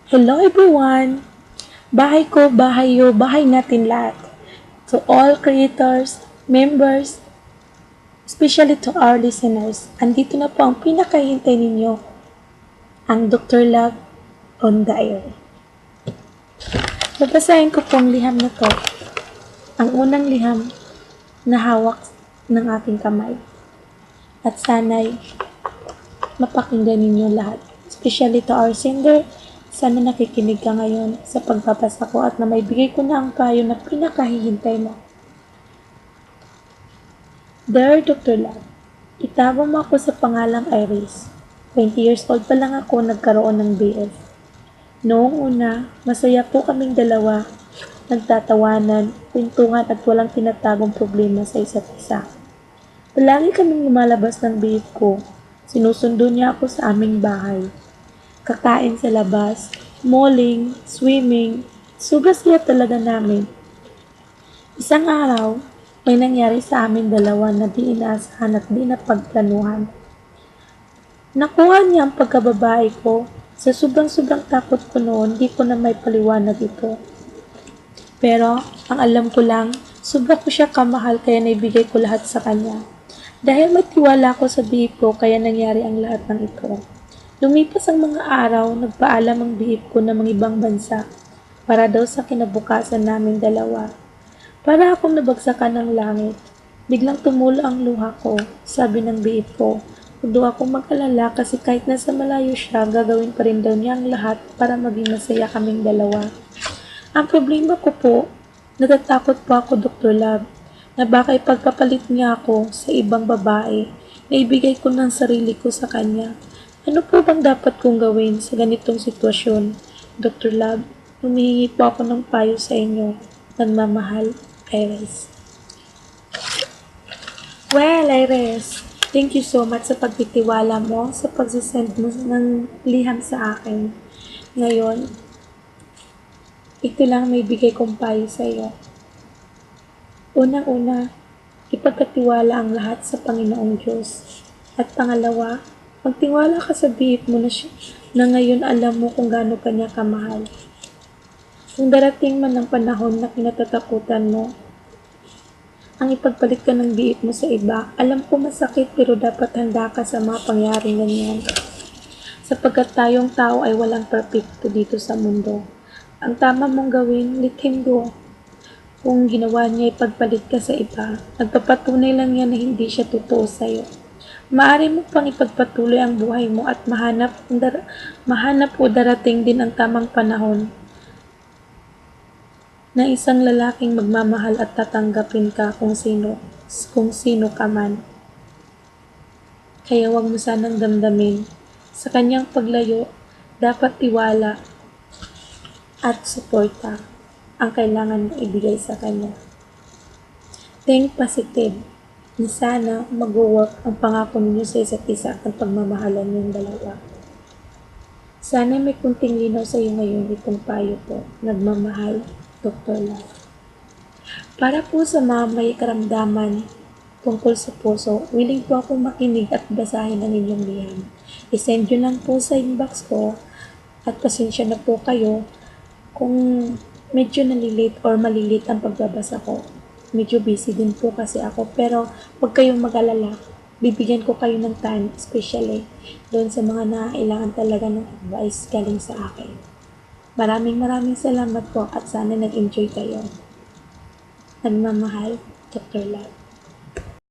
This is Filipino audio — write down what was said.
Hello everyone! Bahay ko, bahay yo, bahay natin lahat. To all creators, members, especially to our listeners, andito na po ang pinakahintay ninyo, ang Dr. Love on the Air. Babasahin ko pong liham na to, ang unang liham na hawak ng aking kamay. At sana'y mapakinggan ninyo lahat, especially to our sender. Sana nakikinig ka ngayon sa pagbabasa ko at na maibigay ko na ang payo na pinakahihintay mo. Dear Dr. Love, itawag mo ako sa pangalang Iris. 20 years old pa lang ako nagkaroon ng BF. Noong una, masaya po kaming dalawa, nagtatawanan, kwentuhan at walang tinatagong problema sa isa't isa. Palagi kaming lumalabas ng BF ko. Sinusundo niya ako sa aming bahay. Kakain sa labas, malling, swimming, suga-siya talaga namin. Isang araw, may nangyari sa amin dalawa na di inaasahan at di napagplanuhan. Nakuha niya ang pagkababae ko. Sa sobrang takot ko noon, di ko na may paliwanag ito. Pero, ang alam ko lang, sobra ko siya kamahal kaya naibigay ko lahat sa kanya. Dahil may tiwala ko sa bihip ko kaya nangyari ang lahat ng ito. Lumipas ang mga araw, nagpaalam ang bihip ko na mga ibang bansa para daw sa kinabukasan namin dalawa. Para akong nabagsakan ng langit. Biglang tumulo ang luha ko, sabi ng bihip ko. Huwag daw akong mag-alala kasi kahit nasa malayo siya, gagawin pa rin daw niya ang lahat para maging masaya kaming dalawa. Ang problema ko po, natatakot po ako Dr. Love, na baka ipagpapalit niya ako sa ibang babae na ibigay ko ng sarili ko sa kanya. Ano po bang dapat kong gawin sa ganitong sitwasyon? Dr. Love, humihingi po ako ng payo sa inyo. Nagmamahal, Iris. Well, Iris, thank you so much sa pagtitiwala mo, sa pagsisend mo ng liham sa akin. Ngayon, ito lang may bigay kong payo sa iyo. Unang-una, ipagkatiwala ang lahat sa Panginoong Diyos. At pangalawa, magtiwala ka sa bihip mo na ngayon alam mo kung gaano kanya kamahal. Kung darating man ang panahon na kinatatakutan mo, ang ipagpalit ka ng bihip mo sa iba, alam ko masakit pero dapat handa ka sa mga pangyaring ganyan. Sapagkat tayong tao ay walang perfecto dito sa mundo. Ang tama mong gawin, let him go. Kung ginawa niya ipagpalit ka sa iba, nagpapatunay lang yan na hindi siya totoo sa'yo. Maaari mo pang ipagpatuloy ang buhay mo at mahanap o darating din ang tamang panahon na isang lalaking magmamahal at tatanggapin ka kung sino ka man. Kaya wag mo sanang damdamin. Sa kanyang paglayo, dapat tiwala at suporta ang kailangan mong ibigay sa kanya. Think positive. Na sana mag-work ang pangako ninyo sa isa't isa at pagmamahalan niyong dalawa. Sana may kunting linaw sa iyo ngayon itong payo ko. Nagmamahal, Dr. Love. Para po sa mga may karamdaman tungkol sa puso, willing po akong makinig at basahin ang inyong liham. I-send nyo lang po sa inbox ko at pasensya na po kayo kung medyo nalilate or malilate ang pagbabasa ko. Medyo busy din po kasi ako pero huwag kayong mag-alala. Bibigyan ko kayo ng time, especially doon sa mga nangailangan talaga ng advice galing sa akin. Maraming salamat po at sana nag-enjoy kayo. Nagmamahal, Dr. Love.